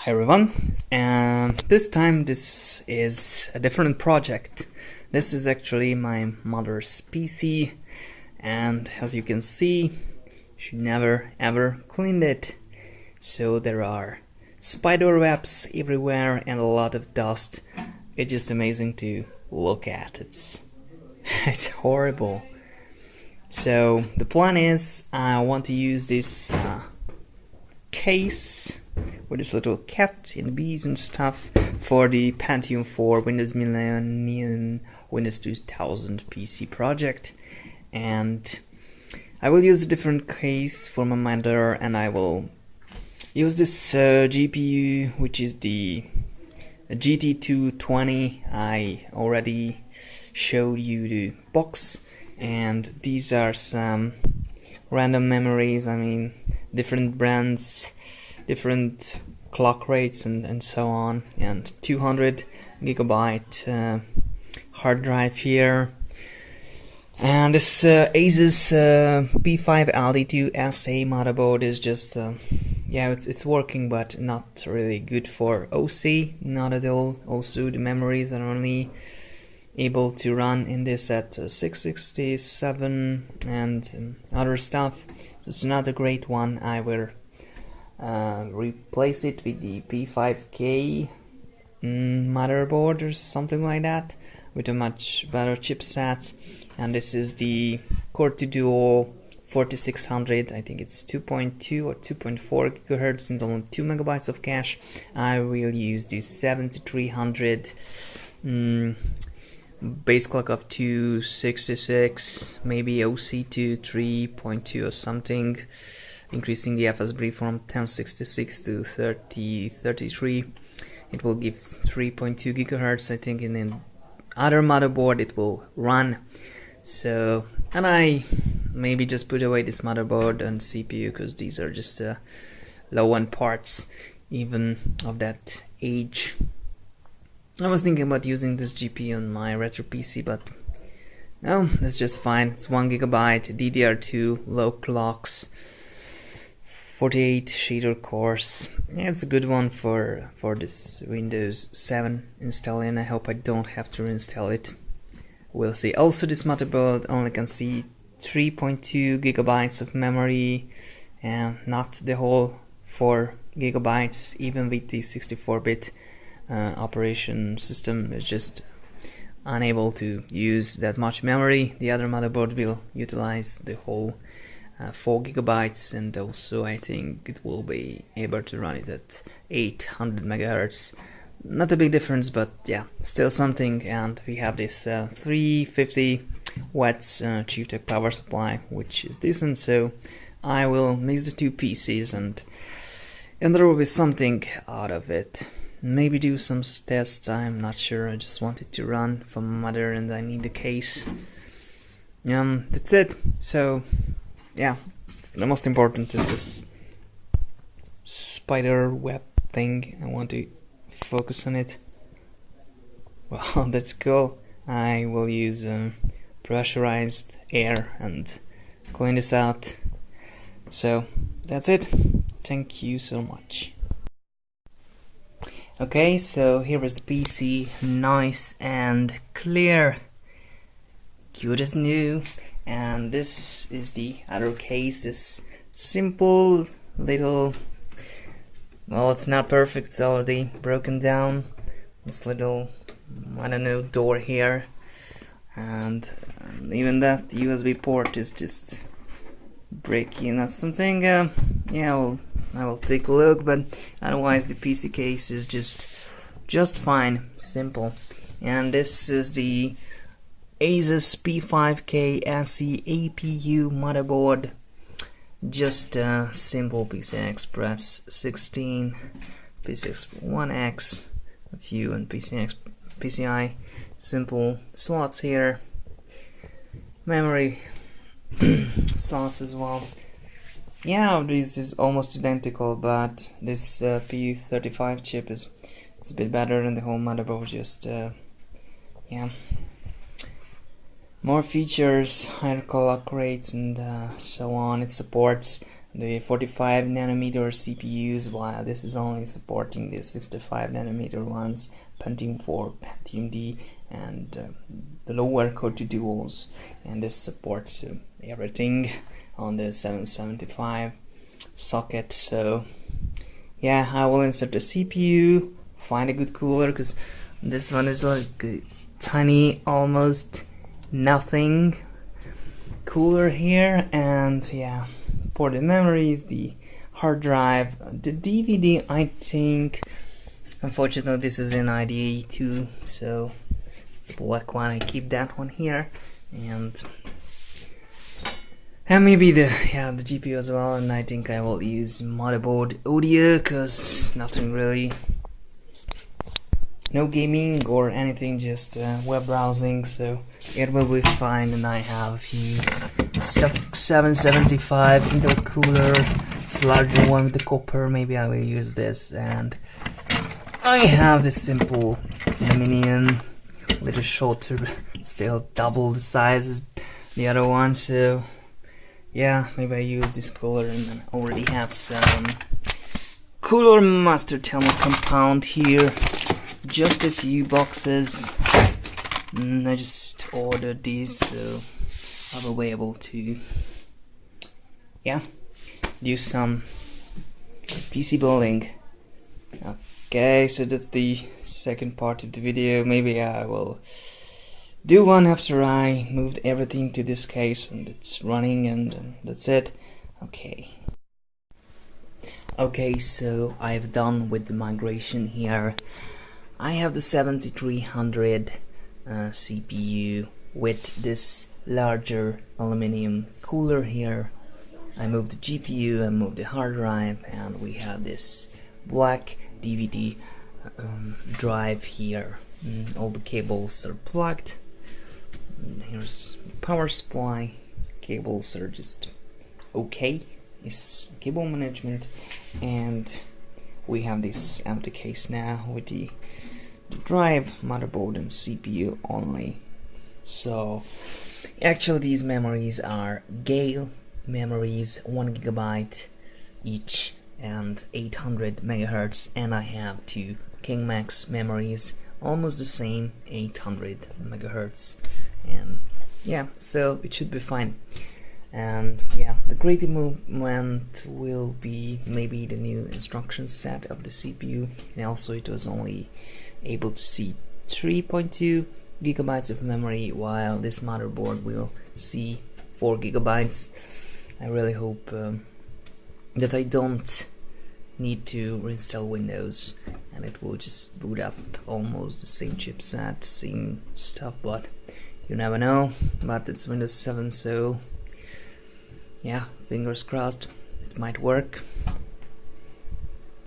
Hi everyone, and this time this is a different project. This is actually my mother's PC, and as you can see, she never ever cleaned it. So there are spider webs everywhere and a lot of dust. It's just amazing to look at. It's horrible. So the plan is I want to use this case with this little cat and bees and stuff for the Pentium 4 Windows Millennium Windows 2000 PC project, and I will use a different case for my mother, and I will use this GPU, which is the GT220. I already showed you the box, and these are some random memories, different brands, different clock rates and so on, and 200 gigabyte hard drive here, and this Asus P5K SE motherboard is just it's working, but not really good for OC, not at all. Also the memories are only able to run in this at 667 and other stuff, so it's not a great one. I will replace it with the P5K motherboard or something like that, with a much better chipset. And this is the Core 2 Duo 4600. I think it's 2.2 or 2.4 gigahertz and only 2 megabytes of cache. I will use the 7300 base clock of 266, maybe OC2 3.2 or something, increasing the FSB from 1066 to 3033. It will give 3.2 gigahertz. I think in an other motherboard it will run. So, and I maybe just put away this motherboard and CPU, because these are just low-end parts, even of that age. I was thinking about using this GPU on my retro PC, but no, that's just fine. It's 1 gigabyte, DDR2, low clocks, 48 shader cores. Yeah, it's a good one for this Windows 7 installing. I hope I don't have to reinstall it. We'll see. Also, this motherboard only can see 3.2 gigabytes of memory, and not the whole 4 gigabytes, even with the 64-bit operation system is just unable to use that much memory. The other motherboard will utilize the whole 4 gigabytes, and also I think it will be able to run it at 800 megahertz. Not a big difference, but yeah, still something. And we have this 350 watts ChiefTech power supply, which is decent. So I will mix the two PCs, and there will be something out of it. Maybe do some tests, I'm not sure. I just wanted to run for my mother, and I need the case. That's it. So yeah, the most important is this spider web thing. I want to focus on it. Well, that's cool. I will use pressurized air and clean this out. So that's it. Thank you so much. Okay, so here is the PC, nice and clear, good as new. And this is the other case, this simple little, well, it's not perfect, it's already broken down. This little, I don't know, door here, and even that USB port is just breaking or something. Yeah, I will take a look, but otherwise the PC case is just fine, simple. And this is the Asus P5K SE EPU motherboard, just a simple PCI Express 16, PCI 1X, a few, and PCI, simple slots here, memory slots as well. Yeah, this is almost identical, but this P35 chip it's a bit better than the whole motherboard. Just yeah, more features, higher clock rates, and so on. It supports the 45 nanometer CPUs, while this is only supporting the 65 nanometer ones, Pentium 4, Pentium D, and the lower Core 2 Duos, and this supports everything on the 775 socket. So yeah, I will insert the CPU, find a good cooler, because this one is like a tiny, almost nothing cooler here. And yeah, for the memories, the hard drive, the DVD, I think unfortunately this is in IDE 2, so the black one, I keep that one here, and maybe the GPU as well. And I think I will use motherboard audio, because nothing really, no gaming or anything, just web browsing, so it will be fine. And I have a few stock 775 intercooler, it's larger one with the copper, maybe I will use this. And I have this simple aluminum, a little shorter, still double the size as the other one, so yeah, maybe I use this cooler. And then I already have some cooler master thermal compound here, just a few boxes. I just ordered these, so I will be able to do some PC building. Okay, so that's the second part of the video. Maybe I will do one after I moved everything to this case and it's running, and that's it. Okay, so I've done with the migration here. I have the 7300 CPU with this larger aluminum cooler here. I moved the GPU, I moved the hard drive, and we have this black DVD drive here. All the cables are plugged. Here's power supply. Cables are just okay. It's cable management, and we have this empty case now with the drive, motherboard, and CPU only. So actually these memories are Gale memories, 1 GB each and 800 MHz, and I have two King Max memories, almost the same, 800 MHz, and yeah, so it should be fine. And yeah, the great improvement will be maybe the new instruction set of the CPU, and also it was only able to see 3.2 GB of memory, while this motherboard will see 4 GB. I really hope that I don't need to reinstall Windows and it will just boot up almost the same chipset, same stuff, but you never know. But it's Windows 7, so yeah, fingers crossed, it might work.